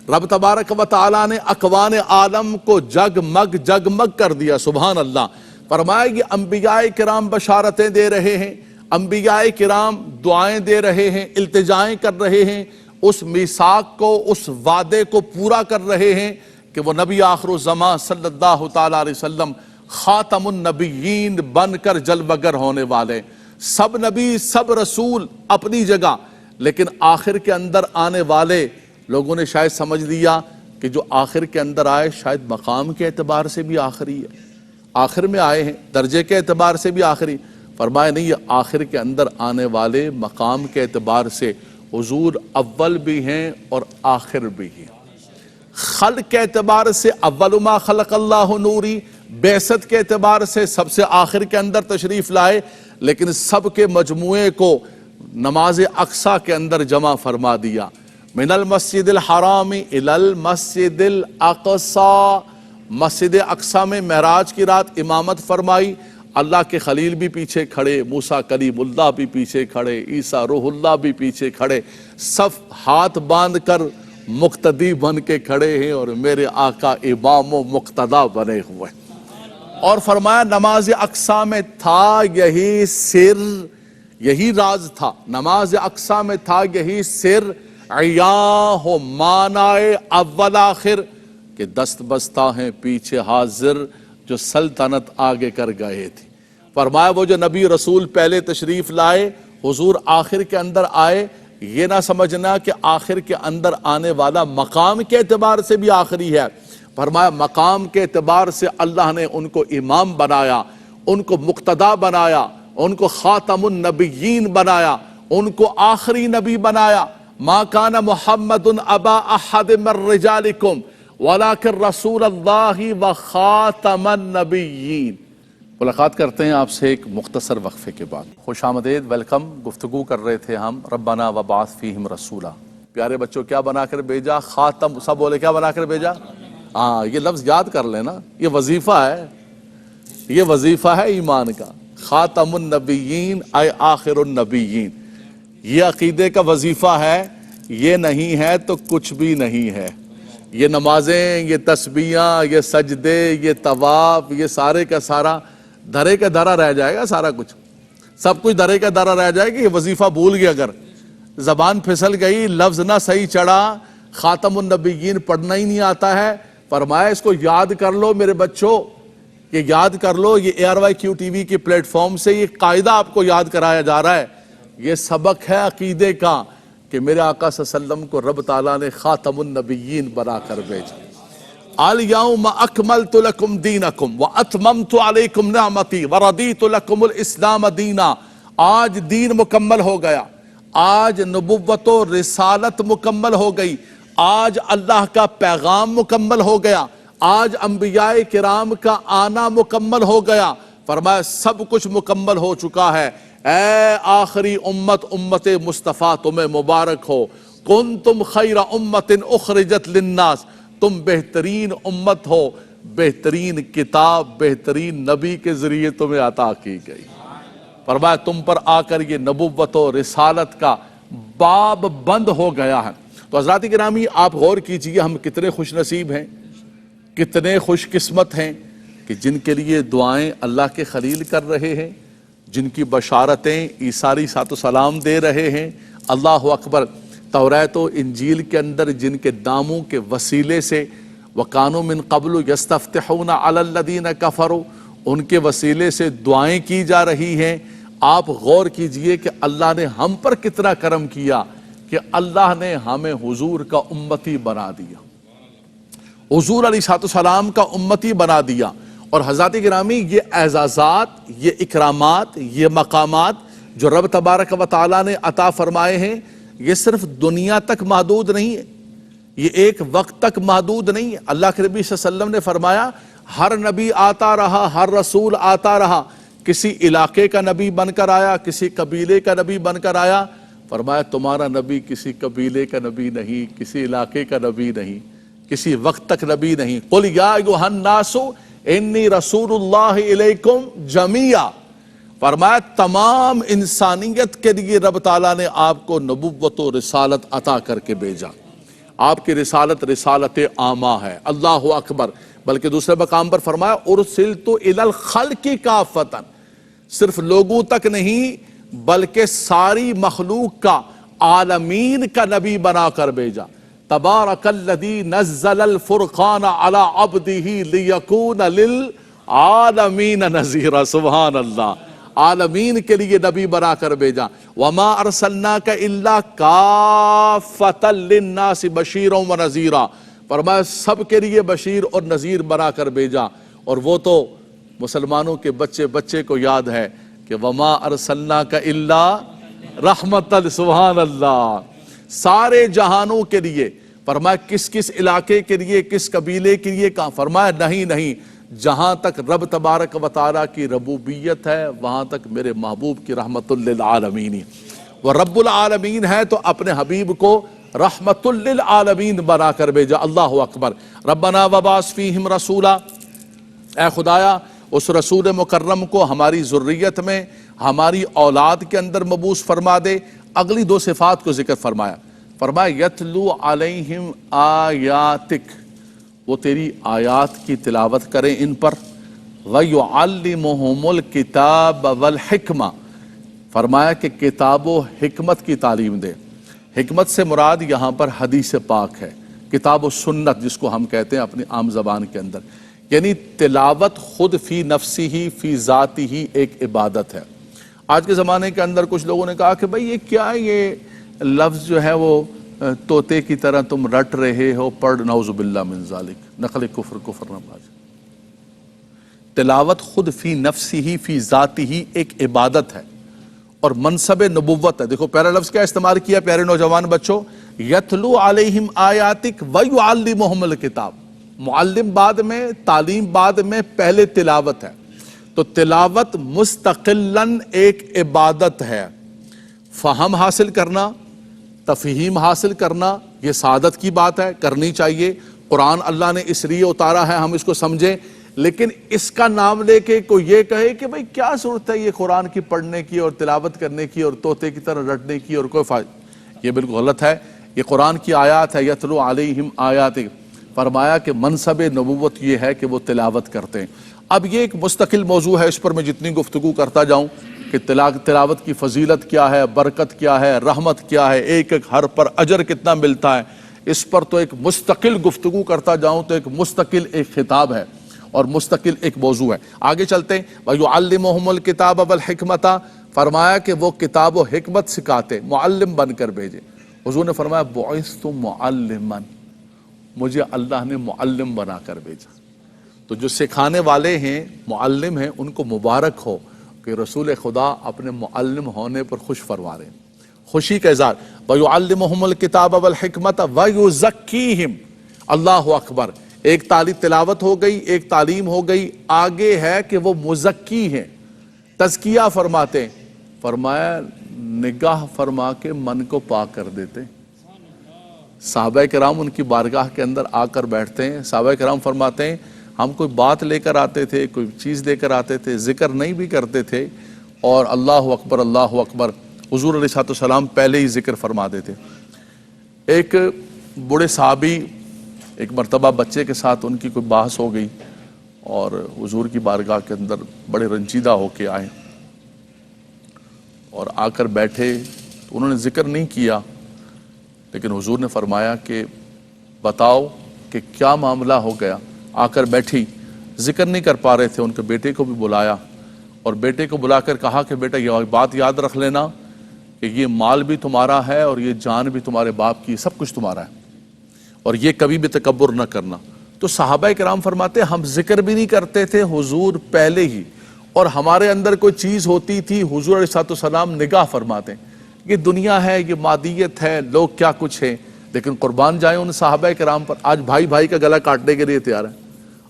A: رب تبارک و تعالیٰ نے اقوام عالم کو جگمگ جگمگ کر دیا. سبحان اللہ. فرمایا کہ انبیاء کرام بشارتیں دے رہے ہیں, انبیاء کرام دعائیں دے رہے ہیں, التجائیں کر رہے ہیں, اس میثاق کو, اس وعدے کو پورا کر رہے ہیں کہ وہ نبی آخر الزمان صلی اللہ تعالیٰ علیہ وسلم خاتم النبیین بن کر جلوہ گر ہونے والے. سب نبی سب رسول اپنی جگہ, لیکن آخر کے اندر آنے والے لوگوں نے شاید سمجھ لیا کہ جو آخر کے اندر آئے شاید مقام کے اعتبار سے بھی آخری ہے, آخر میں آئے ہیں, درجے کے اعتبار سے بھی آخری. فرمایا نہیں, یہ آخر کے اندر آنے والے مقام کے اعتبار سے حضور اول بھی ہیں اور آخر بھی ہیں. خلق کے اعتبار سے اول ما خلق اللہ نوری, بعثت کے اعتبار سے سب سے آخر کے اندر تشریف لائے, لیکن سب کے مجموعے کو نماز اقصیٰ کے اندر جمع فرما دیا. من المسجد الحرام الی المسجد الاقصیٰ. مسجد اقصیٰ میں معراج کی رات امامت فرمائی. اللہ کے خلیل بھی پیچھے کھڑے, موسیٰ کلیم اللہ بھی پیچھے کھڑے, عیسیٰ روح اللہ بھی پیچھے کھڑے, صف ہاتھ باندھ کر مقتدی بن کے کھڑے ہیں اور میرے آقا امام و مقتدا بنے ہوئے. اور فرمایا نماز اقصا میں تھا یہی سر، یہی راز تھا. نماز اقصا میں تھا یہی سر، عیاں ہو مانائے اول آخر، کہ دست بستہ ہیں پیچھے حاضر جو سلطنت آگے کر گئے تھی. فرمایا وہ جو نبی رسول پہلے تشریف لائے حضور آخر کے اندر آئے، یہ نہ سمجھنا کہ آخر کے اندر آنے والا مقام کے اعتبار سے بھی آخری ہے. فرمایا مقام کے اعتبار سے اللہ نے ان کو امام بنایا، ان کو مقتدا بنایا، ان کو خاتم النبیین بنایا، ان کو آخری نبی بنایا. ما کان محمد ابا احد من رجالکم ولکن رسول اللہ وخاتم النبیین. ملاقات کرتے ہیں آپ سے ایک مختصر وقفے کے بعد. خوش آمدید، ویلکم. گفتگو کر رہے تھے ہم ربنا وبعث فیہم رسولا. پیارے بچوں کیا بنا کر بھیجا؟ خاتم. سب بولے کیا بنا کر بھیجا؟ ہاں یہ لفظ یاد کر لینا، یہ وظیفہ ہے، یہ وظیفہ ہے ایمان کا. خاتم النبیین اے آخر النبیین، یہ عقیدے کا وظیفہ ہے. یہ نہیں ہے تو کچھ بھی نہیں ہے. یہ نمازیں، یہ تسبیحاں، یہ سجدے، یہ طواف، یہ سارے کا سارا دھرے کا دھرا رہ جائے گا. سارا کچھ سب کچھ دھرے کا دھرا رہ جائے گا. یہ وظیفہ بھول گیا، اگر زبان پھسل گئی، لفظ نہ صحیح چڑھا، خاتم النبیین پڑھنا ہی نہیں آتا ہے. فرمایا اس کو یاد کر لو میرے بچوں، یہ یاد کر لو. یہ ARYQ TV کے پلیٹ فارم سے یہ قاعدہ آپ کو یاد کرایا جا رہا ہے. یہ سبق ہے عقیدے کا کہ میرے آقا صلی اللہ علیہ وسلم کو رب تعالیٰ نے خاتم النبیین بنا کر بھیجا. الیوم اکملت لکم دینکم واتممت علیکم نعمتی ورضیت لکم الاسلام دینا. آج دین مکمل ہو گیا، آج نبوت و رسالت مکمل ہو گئی، آج اللہ کا پیغام مکمل ہو گیا، آج انبیاء کرام کا آنا مکمل ہو گیا. فرمایا سب کچھ مکمل ہو چکا ہے. اے آخری امت، امت مصطفیٰ تمہیں مبارک ہو. کنتم خیر امت اخرجت للناس، تم بہترین امت ہو. بہترین کتاب، بہترین نبی کے ذریعے تمہیں عطا کی گئی. فرمایا تم پر آ کر یہ نبوت و رسالت کا باب بند ہو گیا ہے. تو حضرات گرامی آپ غور کیجئے ہم کتنے خوش نصیب ہیں، کتنے خوش قسمت ہیں کہ جن کے لیے دعائیں اللہ کے خلیل کر رہے ہیں، جن کی بشارتیں عیسیٰ علیہ السلام دے رہے ہیں. اللہ اکبر. توریت و انجیل کے اندر جن کے ناموں کے وسیلے سے وَكَانُوا مِن قَبْلُ يَسْتَفْتِحُونَ عَلَى الَّذِينَ كَفَرُوا، ان کے وسیلے سے دعائیں کی جا رہی ہیں. آپ غور کیجئے کہ اللہ نے ہم پر کتنا کرم کیا کہ اللہ نے ہمیں حضور کا امتی بنا دیا، حضور علیہ السلام کا امتی بنا دیا. اور حضرات گرامی یہ اعزازات، یہ اکرامات، یہ مقامات جو رب تبارک و تعالیٰ نے عطا فرمائے ہیں، یہ صرف دنیا تک محدود نہیں ہے، یہ ایک وقت تک محدود نہیں ہے. اللہ کے نبی صلی اللہ علیہ وسلم نے فرمایا ہر نبی آتا رہا، ہر رسول آتا رہا. کسی علاقے کا نبی بن کر آیا، کسی قبیلے کا نبی بن کر آیا. فرمایا تمہارا نبی کسی قبیلے کا نبی نہیں، کسی علاقے کا نبی نہیں، کسی وقت تک نبی نہیں. قل یا ایھا الناس انی رسول اللہ الیکم جمیعا. فرمایا تمام انسانیت کے لیے رب تعالیٰ نے آپ کو نبوت و رسالت عطا کر کے بھیجا. آپ کی رسالت رسالت عامہ ہے. اللہ اکبر. بلکہ دوسرے مقام پر فرمایا ارسلت الی الخلق کافۃ، صرف لوگوں تک نہیں بلکہ ساری مخلوق کا، عالمین کا نبی بنا کر بھیجا. تبارک الذی نزل الفرقان علی عبدہ لیکون للعالمین نذیرا. سبحان اللہ. عالمین کے لیے نبی بنا کر بھیجا. وما ارسلناک الا کافۃ للناس بشیرا ونذیرا. فرمایا سب کے لیے بشیر اور نذیر بنا کر بھیجا. اور وہ تو مسلمانوں کے بچے بچے کو یاد ہے کہ وما ارسلناک الا رحمۃ. سبحان اللہ. سارے جہانوں کے لیے. فرمایا کس کس علاقے کے لیے، کس قبیلے کے لیے کہاں؟ فرمایا نہیں، جہاں تک رب تبارک و تعالیٰ کی ربوبیت ہے وہاں تک میرے محبوب کی رحمت للعالمین. وہ رب العالمین ہے تو اپنے حبیب کو رحمت للعالمین بنا کر بھیجا. اللہ اکبر. ربنا وبعث فیہم رسولا. اے خدایا اس رسول مکرم کو ہماری ذریت میں، ہماری اولاد کے اندر مبعوث فرما دے. اگلی دو صفات کو ذکر فرمایا. فرمایا یتلو علیہم آیاتک، وہ تیری آیات کی تلاوت کریں ان پر، وَيُعَلِّمُهُمُ الْكِتَابَ وَالْحِكْمَةَ، فرمایا کہ کتاب و حکمت کی تعلیم دے۔ حکمت سے مراد یہاں پر حدیث پاک ہے، کتاب و سنت جس کو ہم کہتے ہیں اپنی عام زبان کے اندر، یعنی تلاوت خود فی نفسی ہی فی ذاتی ہی ایک عبادت ہے۔ آج کے زمانے کے اندر کچھ لوگوں نے کہا کہ بھئی یہ کیا ہے، یہ لفظ جو ہے وہ طوطے کی طرح تم رٹ رہے ہو، پڑھ نعوذ باللہ من ذالک، نقل کفر نہ باز۔ تلاوت خود فی نفسی ہی فی ذاتی ہی ایک عبادت ہے اور منصب نبوت ہے۔ دیکھو پہلا لفظ کیا استعمال کیا پیارے نوجوان بچوں، یتلو علیہم آیاتک ویعلمہم الکتاب، معلم بعد میں، تعلیم بعد میں، پہلے تلاوت ہے۔ تو تلاوت مستقلاً ایک عبادت ہے۔ فہم حاصل کرنا، تفہیم حاصل کرنا، یہ سعادت کی بات ہے، کرنی چاہیے۔ قرآن اللہ نے اس لیے اتارا ہے ہم اس کو سمجھیں، لیکن اس کا نام لے کے کوئی یہ کہے کہ بھئی کیا ضرورت ہے یہ قرآن کی پڑھنے کی اور تلاوت کرنے کی اور طوطے کی طرح رٹنے کی، اور کوئی فائدہ، یہ بالکل غلط ہے۔ یہ قرآن کی آیات ہے، یتلو علیہم آیات، فرمایا کہ منصب نبوت یہ ہے کہ وہ تلاوت کرتے ہیں۔ اب یہ ایک مستقل موضوع ہے، اس پر میں جتنی گفتگو کرتا جاؤں کہ تلاوت کی فضیلت کیا ہے، برکت کیا ہے، رحمت کیا ہے، ایک ایک حرف پر اجر کتنا ملتا ہے، اس پر تو ایک مستقل گفتگو کرتا جاؤں تو ایک مستقل ایک خطاب ہے اور مستقل ایک موضوع ہے۔ آگے چلتے ہیں، وَيُعَلِّمُهُمُ الْكِتَابَ وَالْحِكْمَةَ، فرمایا کہ وہ کتاب و حکمت سکھاتے، معلم بن کر بھیجے۔ حضور نے فرمایا بُعِثْتُ مُعَلِّمًا، مجھے اللہ نے معلم بنا کر بھیجا۔ تو جو سکھانے والے ہیں، معلم ہیں، ان کو مبارک ہو کہ رسول خدا اپنے معلم ہونے پر خوش فرما رہے ہیں، خوشی کا اظہار۔ وَيُعَلِّمُهُمُ الْكِتَابَ وَالْحِكْمَةَ وَيُزَكِّيهِمْ، اللہ اکبر، ایک تلاوت ہو گئی، ایک تعلیم ہو گئی، آگے ہے کہ وہ مزکی ہیں، تزکیہ فرماتے ہیں۔ فرمایا نگاہ فرما کے من کو پاک کر دیتے۔ صحابہ کرام ان کی بارگاہ کے اندر آ کر بیٹھتے ہیں، صحابہ کرام فرماتے ہیں ہم کوئی بات لے کر آتے تھے، کوئی چیز لے کر آتے تھے، ذکر نہیں بھی کرتے تھے، اور اللہ اکبر اللہ اکبر حضور علیہ السلام پہلے ہی ذکر فرما دیتے۔ ایک بوڑھے صحابی ایک مرتبہ بچے کے ساتھ ان کی کوئی بحث ہو گئی اور حضور کی بارگاہ کے اندر بڑے رنجیدہ ہو کے آئے اور آ کر بیٹھے، تو انہوں نے ذکر نہیں کیا، لیکن حضور نے فرمایا کہ بتاؤ کہ کیا معاملہ ہو گیا۔ آ کر بیٹھی، ذکر نہیں کر پا رہے تھے، ان کے بیٹے کو بھی بلایا اور بیٹے کو بلا کر کہا کہ بیٹا یہ بات یاد رکھ لینا کہ یہ مال بھی تمہارا ہے اور یہ جان بھی تمہارے باپ کی، سب کچھ تمہارا ہے، اور یہ کبھی بھی تکبر نہ کرنا۔ تو صحابہ کرام فرماتے ہم ذکر بھی نہیں کرتے تھے، حضور پہلے ہی، اور ہمارے اندر کوئی چیز ہوتی تھی حضور علیہ السلام نگاہ فرماتے ہیں، یہ دنیا ہے، یہ مادیت ہے، لوگ کیا کچھ ہیں، لیکن قربان جائیں ان صحابہ کرام پر۔ آج بھائی بھائی کا گلا کاٹنے کے لیے تیار ہے،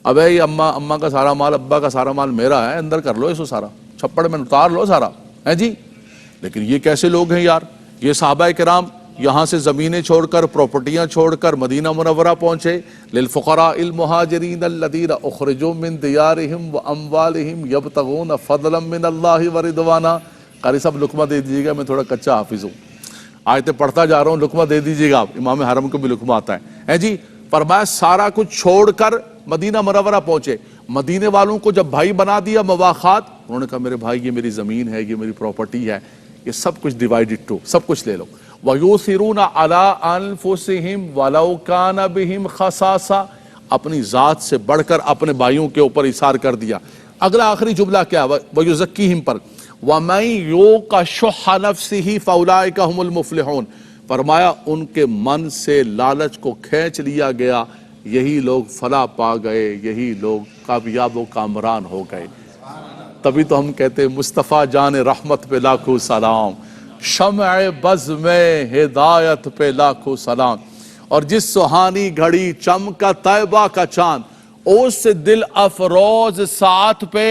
A: اب یہ اماں کا سارا مال، ابا کا سارا مال میرا ہے، اندر کر لو اس کو، سارا چھپڑ میں اتار لو سارا ہے جی۔ لیکن یہ کیسے لوگ ہیں یار؟ یہ صحابہ کرام یہاں سے زمینیں چھوڑ کر، پراپرٹیاں چھوڑ کر مدینہ منورہ پہنچے۔ للفقراء المہاجرین الذین اخرجوا من دیارہم واموالہم یبتغون فضلا من اللہ ورضوانا۔ قاری صاحب لقمہ دے دیجیے گا، میں تھوڑا کچا حافظ ہوں، آیتیں پڑھتا جا رہا ہوں، لقمہ دے دیجیے گا، امام حرم کو بھی لقمہ آتا ہے جی۔ فرمایا سارا کچھ چھوڑ کر مدینہ منورہ پہنچے۔ مدینے والوں کو جب بھائی بنا دیا، مواخات، انہوں نے کہا میرے بھائی یہ میری زمین ہے، یہ میری پراپرٹی ہے، یہ سب کچھ ڈیوائیڈڈ ٹو، سب کچھ لے لو۔ وَيُؤْثِرُونَ عَلَىٰ أَنفُسِهِمْ وَلَوْ كَانَ بِهِمْ خَصَاصَةٌ، اپنی ذات سے بڑھ کر اپنے بھائیوں کے اوپر اثار کر دیا۔ اگلا آخری جملہ کیا ہے؟ وَيُزَكِّيهِمْ پر، وَمَن يُوقَ شُحَّ نَفْسِهِ فَأُولَٰئِكَ هُمُ الْمُفْلِحُونَ، فرمایا ان کے من سے لالچ کو کھینچ لیا گیا، یہی لوگ فلاح پا گئے، یہی لوگ کامیاب و کامران ہو گئے۔ تبھی تو ہم کہتے ہیں مصطفیٰ جان رحمت پہ لاکھوں سلام، شمع بز میں ہدایت پہ لاکھوں سلام، اور جس سہانی گھڑی چمکا طیبہ کا چاند، اس دل افروز ساعت پہ۔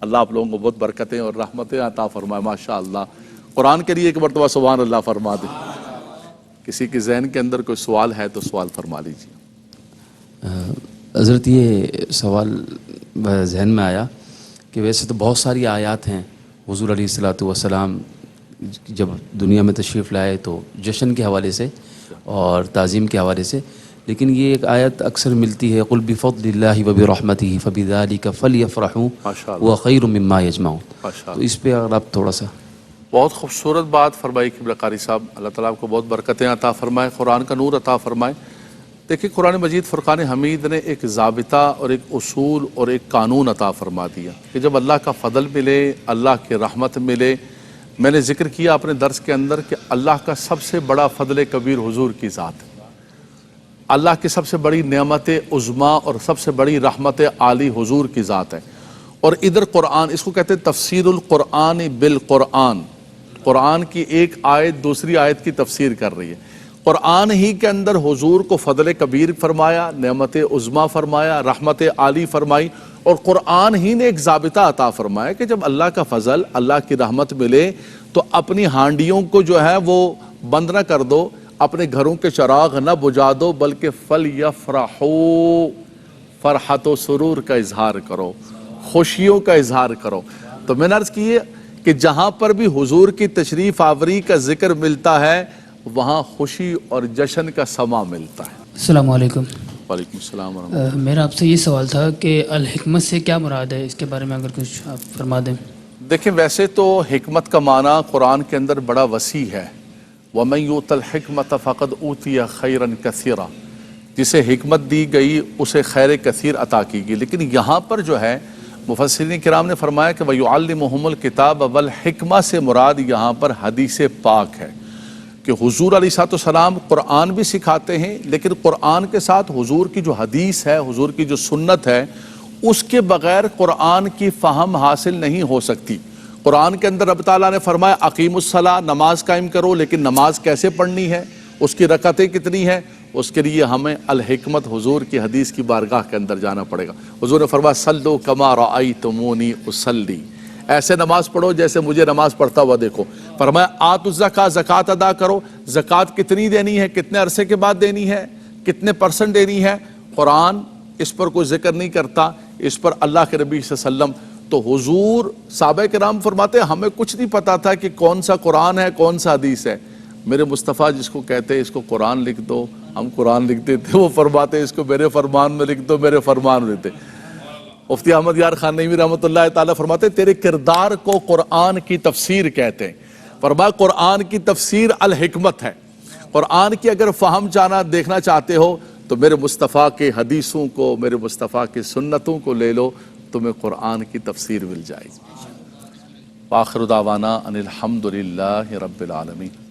A: اللہ آپ لوگوں کو بہت برکتیں اور رحمتیں عطا فرمائے، ماشاءاللہ۔ قرآن کے لیے ایک مرتبہ سبحان اللہ فرما دیں۔ کسی کے ذہن کے اندر کوئی سوال ہے تو سوال فرما لیجیے۔
B: حضرت یہ سوال ذہن میں آیا کہ ویسے تو بہت ساری آیات ہیں حضور علیہ الصلوۃ والسلام جب دنیا میں تشریف لائے تو جشن کے حوالے سے اور تعظیم کے حوالے سے، لیکن یہ ایک آیت اکثر ملتی ہے قُلْ بِفَضْلِ اللَّهِ وَبِرَحْمَتِهِ فَبِذَلِكَ فَلْيَفْرَحُوا
A: ماشاءاللہ،
B: هُوَ خَيْرٌ مِّمَّا يَجْمَعُونَ۔ تو
A: ماشاءاللہ،
B: اس پہ اگر آپ تھوڑا سا۔
A: بہت خوبصورت بات فرمائی قبلہ قاری صاحب، اللہ تعالیٰ آپ کو بہت برکتیں عطا فرمائے، قرآن کا نور عطا فرمائے۔ دیکھیں قرآن مجید فرقان حمید نے ایک ضابطہ اور ایک اصول اور ایک قانون عطا فرما دیا کہ جب اللہ کا فضل ملے، اللہ کی رحمت ملے، میں نے ذکر کیا اپنے درس کے اندر کہ اللہ کا سب سے بڑا فضل کبیر حضور کی ذات ہے، اللہ کی سب سے بڑی نعمت عظمیٰ اور سب سے بڑی رحمت عالی حضور کی ذات ہے۔ اور ادھر قرآن، اس کو کہتے ہیں تفسیر القرآن بالقرآن، قرآن کی ایک آیت دوسری آیت کی تفسیر کر رہی ہے۔ قرآن ہی کے اندر حضور کو فضل کبیر فرمایا، نعمت عظمیٰ فرمایا، رحمت عالی فرمائی، اور قرآن ہی نے ایک ضابطہ عطا فرمایا کہ جب اللہ کا فضل، اللہ کی رحمت ملے تو اپنی ہانڈیوں کو جو ہے وہ بند نہ کر دو، اپنے گھروں کے چراغ نہ بجھا دو، بلکہ فَلْيَفْرَحُوا، فرحت و سرور کا اظہار کرو، خوشیوں کا اظہار کرو۔ تو میں نے عرض کی ہے کہ جہاں پر بھی حضور کی تشریف آوری کا ذکر ملتا ہے وہاں خوشی اور جشن کا سما ملتا ہے۔
C: السلام علیکم۔
A: وعلیکم السلام ورحمۃ اللہ۔
C: میرا آپ سے یہ سوال تھا کہ الحکمت سے کیا مراد ہے، اس کے بارے میں اگر کچھ آپ فرما دیں۔
A: دیکھیں ویسے تو حکمت کا معنی قرآن کے اندر بڑا وسیع ہے، وَمَن يُؤْتَ الْحِكْمَةَ فَقَدْ أُوتِيَ خَيْرًا كَثِيرًا، جسے حکمت دی گئی اسے خیر کثیر عطا کی گئی۔ لیکن یہاں پر جو ہے مفسرین کرام نے فرمایا کہ وَيُعَلِّمُهُمُ الْكِتَابَ وَالْحِكْمَةَ سے مراد یہاں پر حدیث پاک ہے کہ حضور علیہ الصلوۃ والسلام قرآن بھی سکھاتے ہیں، لیکن قرآن کے ساتھ حضور کی جو حدیث ہے، حضور کی جو سنت ہے، اس کے بغیر قرآن کی فہم حاصل نہیں ہو سکتی۔ قرآن کے اندر رب تعالیٰ نے فرمایا اقیم الصلاۃ، نماز قائم کرو، لیکن نماز کیسے پڑھنی ہے، اس کی رکعتیں کتنی ہیں، اس کے لیے ہمیں الحکمت حضور کی حدیث کی بارگاہ کے اندر جانا پڑے گا۔ حضور نے فرمایا صلو کما رأیتمونی اصلی، ایسے نماز پڑھو جیسے مجھے نماز پڑھتا ہوا دیکھو۔ فرمایا آتوا الزکاۃ، زکوٰۃ ادا کرو، زکوٰۃ کتنی دینی ہے، کتنے عرصے کے بعد دینی ہے، کتنے % دینی ہے۔ قرآن اس پر کوئی ذکر نہیں کرتا، اس پر اللہ کے نبی صلی اللہ علیہ وسلم۔ تو حضور صحابہ کرام فرماتے ہیں ہمیں کچھ نہیں پتا تھا کہ کون سا قرآن ہے کون سا حدیث ہے، میرے مصطفیٰ جس کو کہتے ہیں اس کو قرآن لکھ دو، ہم قرآن لکھتے تھے، وہ فرماتے اس کو میرے فرمان میں لکھ دو، میرے فرمان میں لکھتے۔ مفتی احمد یار خان نعیمی رحمۃ اللہ تعالیٰ فرماتے تیرے کردار کو قرآن کی تفسیر کہتے ہیں۔ فرمایا قرآن کی تفسیر الحکمت ہے۔ قرآن کی اگر فہم جانا دیکھنا چاہتے ہو تو میرے مصطفیٰ کے حدیثوں کو، میرے مصطفیٰ کی سنتوں کو لے لو، تمہیں قرآن کی تفسیر مل جائے گی۔ وآخر دعوانا ان الحمد للہ رب العالمین۔